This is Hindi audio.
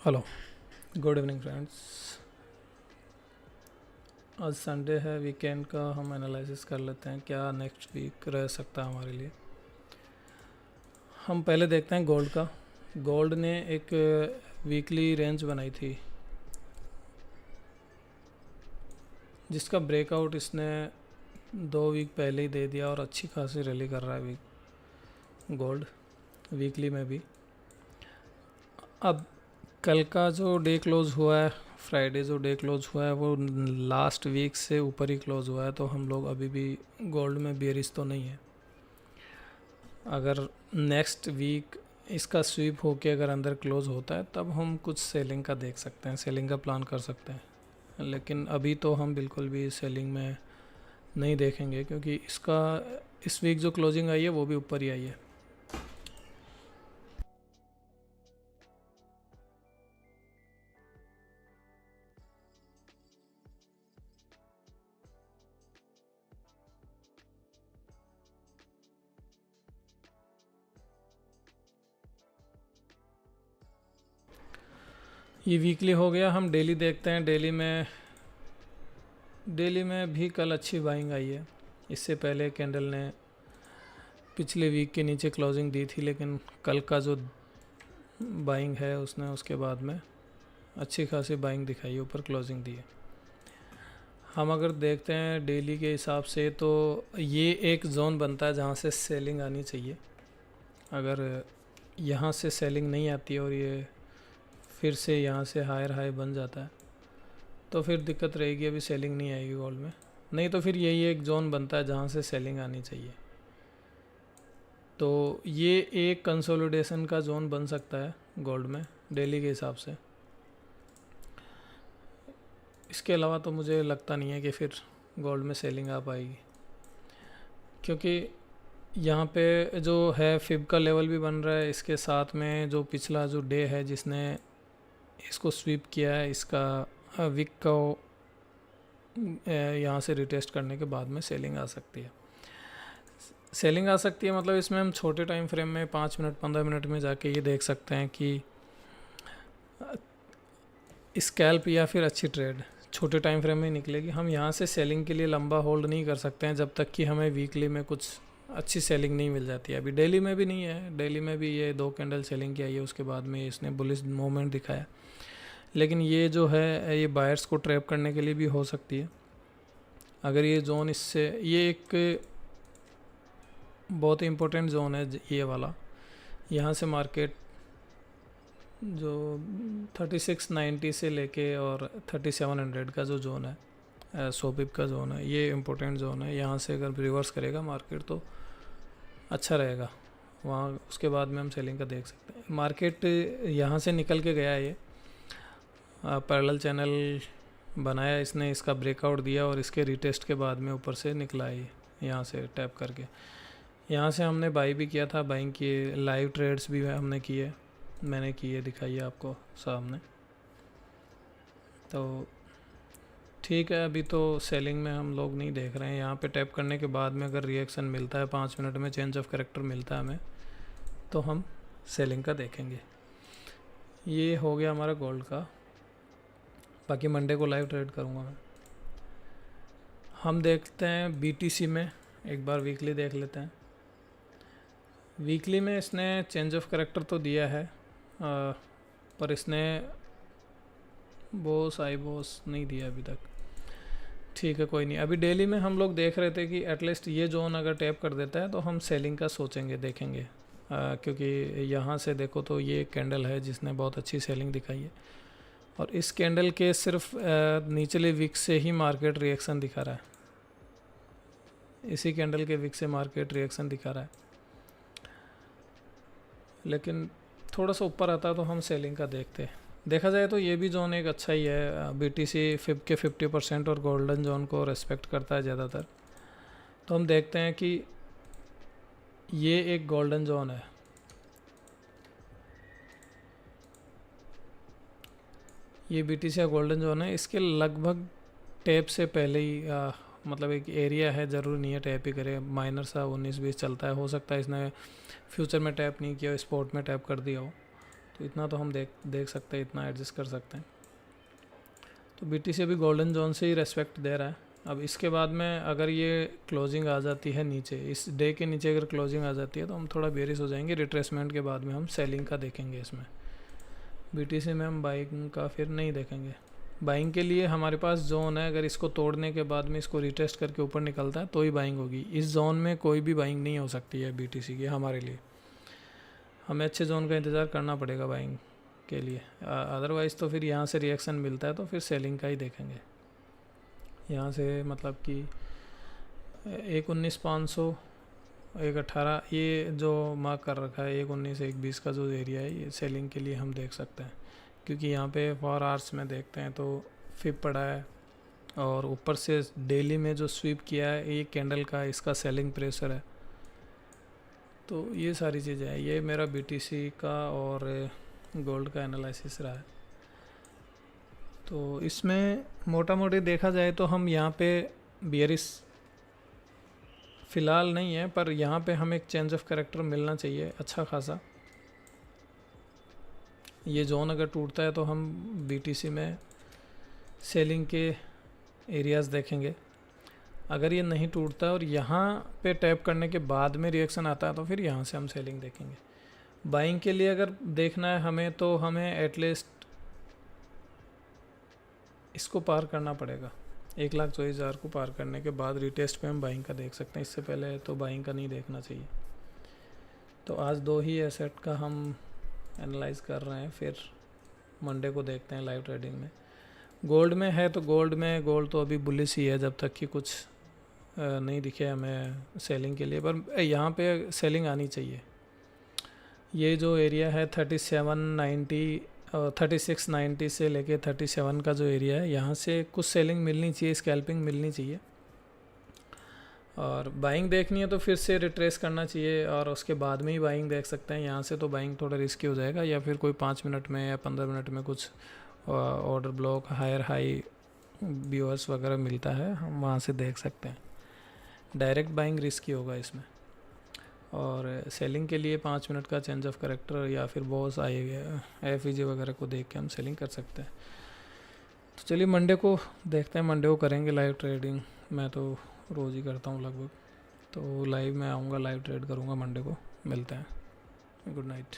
Hello, good evening friends. आज संडे है, वीकेंड का हम एनालिसिस कर लेते हैं क्या नेक्स्ट वीक रह सकता है हमारे लिए। हम पहले देखते हैं गोल्ड का। गोल्ड ने एक वीकली रेंज बनाई थी जिसका ब्रेकआउट इसने 2 वीक पहले ही दे दिया और अच्छी खासी रैली कर रहा है गोल्ड वीकली में भी। अब कल का जो डे क्लोज हुआ है, फ्राइडे जो डे क्लोज हुआ है, वो लास्ट वीक से ऊपर ही क्लोज हुआ है, तो हम लोग अभी भी गोल्ड में बेरिश तो नहीं है। अगर नेक्स्ट वीक इसका स्वीप होके अगर अंदर क्लोज होता है तब हम कुछ सेलिंग का देख सकते हैं, सेलिंग का प्लान कर सकते हैं। लेकिन अभी तो हम बिल्कुल भी सेलिंग में नहीं देखेंगे क्योंकि इसका इस वीक जो क्लोजिंग आई है वो भी ऊपर ही आई है। ये वीकली हो गया। हम डेली देखते हैं। डेली में भी कल अच्छी बाइंग आई है। इससे पहले कैंडल ने पिछले वीक के नीचे क्लोजिंग दी थी, लेकिन कल का जो बाइंग है उसने उसके बाद में अच्छी खासी बाइंग दिखाई, ऊपर क्लोजिंग दी है। हम अगर देखते हैं डेली के हिसाब से तो ये एक जोन बनता है जहाँ से सेलिंग आनी चाहिए। अगर यहाँ से सेलिंग नहीं आती और ये फिर से यहाँ से हायर हाई बन जाता है तो फिर दिक्कत रहेगी, अभी सेलिंग नहीं आएगी गोल्ड में। नहीं तो फिर यही एक जोन बनता है जहाँ से सेलिंग आनी चाहिए। तो ये एक कंसोलिडेशन का जोन बन सकता है गोल्ड में डेली के हिसाब से। इसके अलावा तो मुझे लगता नहीं है कि फिर गोल्ड में सेलिंग आ पाएगी, क्योंकि यहाँ पे जो है फिब का लेवल भी बन रहा है, इसके साथ में जो पिछला जो डे है जिसने इसको स्वीप किया है, इसका विक को यहाँ से रिटेस्ट करने के बाद में सेलिंग आ सकती है। सेलिंग आ सकती है मतलब इसमें हम छोटे टाइम फ्रेम में 5 मिनट 15 मिनट में जाके ये देख सकते हैं कि स्कैल्प या फिर अच्छी ट्रेड छोटे टाइम फ्रेम में निकलेगी। हम यहाँ से सेलिंग के लिए लंबा होल्ड नहीं कर सकते हैं जब तक कि हमें वीकली में कुछ अच्छी सेलिंग नहीं मिल जाती है। अभी डेली में भी नहीं है, डेली में भी ये 2 कैंडल सेलिंग की आई है, उसके बाद में इसने बुलिश मूवमेंट दिखाया। लेकिन ये जो है ये बायर्स को ट्रैप करने के लिए भी हो सकती है। अगर ये जोन इससे, ये एक बहुत ही इम्पोर्टेंट जोन है ये वाला। यहाँ से मार्केट जो 3690 से लेके और 3700 का जो जोन है, 100 पिप का जोन है, ये इम्पोर्टेंट जोन है। यहाँ से अगर रिवर्स करेगा मार्केट तो अच्छा रहेगा, वहाँ उसके बाद में हम सेलिंग का देख सकते हैं। मार्केट यहाँ से निकल के गया है, ये पैरेलल चैनल बनाया इसने, इसका ब्रेकआउट दिया और इसके रिटेस्ट के बाद में ऊपर से निकला है यहाँ से टैप करके। यहाँ से हमने बाई भी किया था, बाइंग किए, लाइव ट्रेड्स भी हमने किए, मैंने किए, दिखाइए आपको सामने। तो ठीक है, अभी तो सेलिंग में हम लोग नहीं देख रहे हैं। यहाँ पे टैप करने के बाद में अगर रिएक्शन मिलता है 5 मिनट में, चेंज ऑफ कैरेक्टर मिलता है हमें, तो हम सेलिंग का देखेंगे। ये हो गया हमारा गोल्ड का। बाकी मंडे को लाइव ट्रेड करूँगा मैं। हम देखते हैं बीटीसी में, एक बार वीकली देख लेते हैं। वीकली में इसने चेंज ऑफ कैरेक्टर तो दिया है, पर इसने बोस आई बोस नहीं दिया अभी तक। ठीक है, कोई नहीं। अभी डेली में हम लोग देख रहे थे कि एटलीस्ट ये जोन अगर टैप कर देता है तो हम सेलिंग का सोचेंगे, देखेंगे। क्योंकि यहाँ से देखो तो ये कैंडल है जिसने बहुत अच्छी सेलिंग दिखाई है, और इस कैंडल के सिर्फ निचले विक से ही मार्केट रिएक्शन दिखा रहा है। इसी कैंडल के विक से मार्केट रिएक्शन दिखा रहा है, लेकिन थोड़ा सा ऊपर आता है तो हम सेलिंग का देखते हैं। देखा जाए तो ये भी जोन एक अच्छा ही है। बीटीसी फिब के 50% और गोल्डन जोन को रेस्पेक्ट करता है ज़्यादातर। तो हम देखते हैं कि ये एक गोल्डन जोन है, ये बीटीसी का गोल्डन जोन है। इसके लगभग टैप से पहले ही मतलब एक एरिया है, ज़रूरी नहीं है टैप ही करे, माइनर सा 19-20 चलता है। हो सकता है इसने फ्यूचर में टैप नहीं किया, स्पॉट में टैप कर दिया हो। तो इतना तो हम देख सकते हैं, इतना एडजस्ट कर सकते हैं। तो BTC अभी गोल्डन जोन से ही रेस्पेक्ट दे रहा है। अब इसके बाद में अगर ये क्लोजिंग आ जाती है नीचे, इस डे के नीचे अगर क्लोजिंग आ जाती है तो हम थोड़ा बेरिश हो जाएंगे। रिट्रेसमेंट के बाद में हम सेलिंग का देखेंगे। इसमें BTC में हम बाइंग का फिर नहीं देखेंगे। बाइंग के लिए हमारे पास जोन है, अगर इसको तोड़ने के बाद में इसको रिटेस्ट करके ऊपर निकलता है तो ही बाइंग होगी। इस जोन में कोई भी बाइंग नहीं हो सकती है BTC की हमारे लिए। हमें अच्छे जोन का इंतज़ार करना पड़ेगा बाइंग के लिए, अदरवाइज़ तो फिर यहाँ से रिएक्शन मिलता है तो फिर सेलिंग का ही देखेंगे। यहाँ से मतलब कि 1,19,500 1,18 ये जो मार्क कर रखा है 1,19 1,20 का जो एरिया है, ये सेलिंग के लिए हम देख सकते हैं। क्योंकि यहाँ पे 4 आवर्स में देखते हैं तो फिप पड़ा है, और ऊपर से डेली में जो स्वीप किया है एक कैंडल का, इसका सेलिंग प्रेशर है। तो ये सारी चीज़ें हैं। ये मेरा BTC का और गोल्ड का एनालिसिस रहा है। तो इसमें मोटा मोटी देखा जाए तो हम यहाँ पे बियरिश फ़िलहाल नहीं है, पर यहाँ पे हमें एक चेंज ऑफ कैरेक्टर मिलना चाहिए अच्छा खासा। ये जोन अगर टूटता है तो हम BTC में सेलिंग के एरियाज़ देखेंगे। अगर ये नहीं टूटता और यहाँ पे टैप करने के बाद में रिएक्शन आता है तो फिर यहाँ से हम सेलिंग देखेंगे। बाइंग के लिए अगर देखना है हमें तो हमें एटलीस्ट इसको पार करना पड़ेगा। 1,24,000 को पार करने के बाद रिटेस्ट पे हम बाइंग का देख सकते हैं। इससे पहले तो बाइंग का नहीं देखना चाहिए। तो आज 2 ही एसेट का हम एनालाइज कर रहे हैं, फिर मंडे को देखते हैं लाइव ट्रेडिंग में। गोल्ड में है तो गोल्ड तो अभी बुलिश ही है जब तक कि कुछ नहीं दिखे हमें सेलिंग के लिए, पर यहाँ पे सेलिंग आनी चाहिए। ये जो एरिया है 3690 से लेके 37 का जो एरिया है, यहाँ से कुछ सेलिंग मिलनी चाहिए, स्कैल्पिंग मिलनी चाहिए। और बाइंग देखनी है तो फिर से रिट्रेस करना चाहिए और उसके बाद में ही बाइंग देख सकते हैं। यहाँ से तो बाइंग थोड़ा रिस्की हो जाएगा, या फिर कोई 5 मिनट में या 15 मिनट में कुछ order block higher high BOS वगैरह मिलता है, हम वहाँ से देख सकते हैं। डायरेक्ट बाइंग रिस्की होगा इसमें। और सेलिंग के लिए 5 मिनट का चेंज ऑफ कैरेक्टर या फिर बॉस FEG वगैरह को देख के हम सेलिंग कर सकते हैं। तो चलिए मंडे को देखते हैं, मंडे को करेंगे लाइव ट्रेडिंग। मैं तो रोज़ ही करता हूँ लगभग, तो लाइव में आऊँगा, लाइव ट्रेड करूँगा मंडे को। मिलते हैं, गुड नाइट।